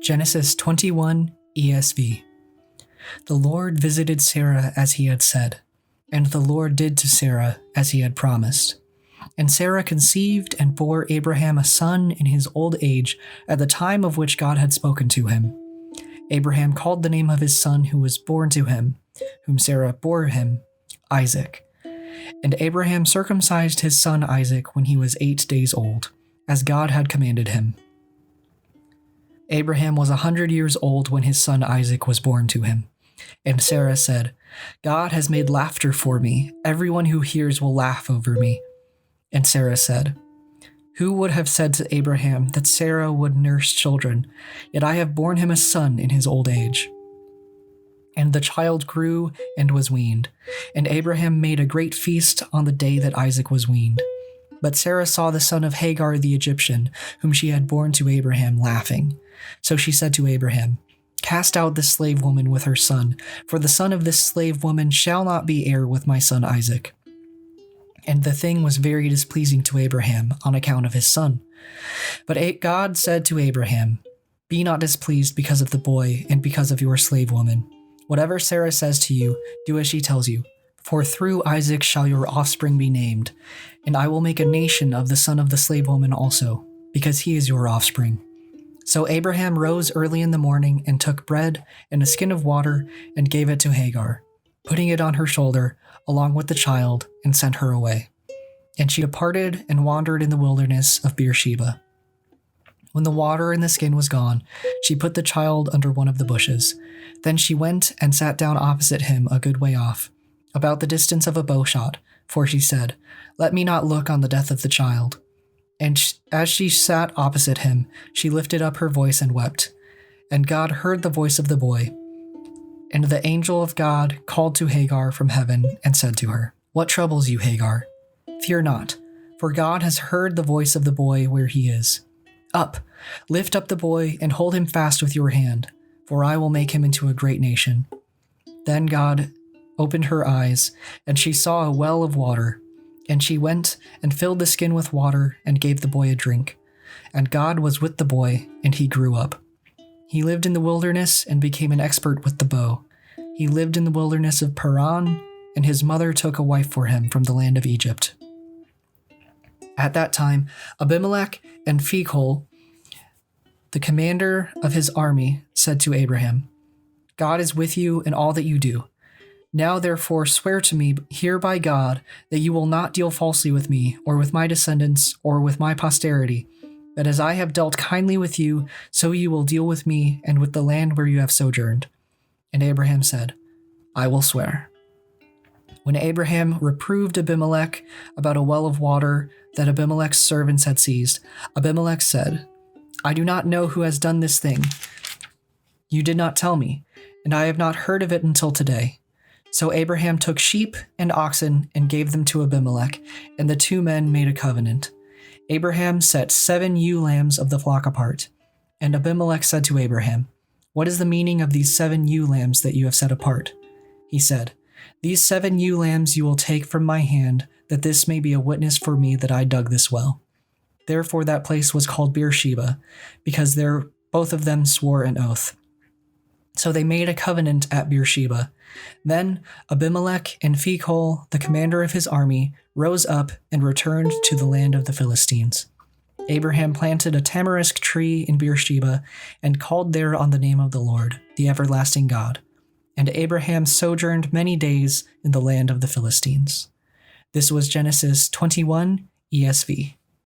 Genesis 21 ESV. The Lord visited Sarah as he had said, and the Lord did to Sarah as he had promised. And Sarah conceived and bore Abraham a son in his old age at the time of which God had spoken to him. Abraham called the name of his son who was born to him, whom Sarah bore him, Isaac. And Abraham circumcised his son Isaac when he was 8 days old, as God had commanded him. Abraham was 100 years old when his son Isaac was born to him. And Sarah said, God has made laughter for me. Everyone who hears will laugh over me. And Sarah said, Who would have said to Abraham that Sarah would nurse children? Yet I have borne him a son in his old age. And the child grew and was weaned. And Abraham made a great feast on the day that Isaac was weaned. But Sarah saw the son of Hagar the Egyptian, whom she had borne to Abraham, laughing. So she said to Abraham, Cast out this slave woman with her son, for the son of this slave woman shall not be heir with my son Isaac. And the thing was very displeasing to Abraham on account of his son. But God said to Abraham, Be not displeased because of the boy and because of your slave woman. Whatever Sarah says to you, do as she tells you. For through Isaac shall your offspring be named, and I will make a nation of the son of the slave woman also, because he is your offspring. So Abraham rose early in the morning and took bread and a skin of water and gave it to Hagar, putting it on her shoulder along with the child, and sent her away. And she departed and wandered in the wilderness of Beersheba. When the water in the skin was gone, she put the child under one of the bushes. Then she went and sat down opposite him a good way off, about the distance of a bowshot, for she said, Let me not look on the death of the child. And as she sat opposite him, she lifted up her voice and wept. And God heard the voice of the boy. And the angel of God called to Hagar from heaven and said to her, What troubles you, Hagar? Fear not, for God has heard the voice of the boy where he is. Up, lift up the boy and hold him fast with your hand, for I will make him into a great nation. Then God opened her eyes, and she saw a well of water. And she went and filled the skin with water and gave the boy a drink. And God was with the boy, and he grew up. He lived in the wilderness and became an expert with the bow. He lived in the wilderness of Paran, and his mother took a wife for him from the land of Egypt. At that time, Abimelech and Phicol, the commander of his army, said to Abraham, God is with you in all that you do. Now therefore swear to me here by God that you will not deal falsely with me, or with my descendants, or with my posterity, that as I have dealt kindly with you, so you will deal with me and with the land where you have sojourned. And Abraham said, I will swear. When Abraham reproved Abimelech about a well of water that Abimelech's servants had seized, Abimelech said, I do not know who has done this thing. You did not tell me, and I have not heard of it until today. So Abraham took sheep and oxen and gave them to Abimelech, and the two men made a covenant. Abraham set 7 ewe lambs of the flock apart. And Abimelech said to Abraham, What is the meaning of these 7 ewe lambs that you have set apart? He said, These 7 ewe lambs you will take from my hand, that this may be a witness for me that I dug this well. Therefore that place was called Beersheba, because there both of them swore an oath. So they made a covenant at Beersheba. Then Abimelech and Phicol, the commander of his army, rose up and returned to the land of the Philistines. Abraham planted a tamarisk tree in Beersheba and called there on the name of the Lord, the everlasting God. And Abraham sojourned many days in the land of the Philistines. This was Genesis 21 ESV.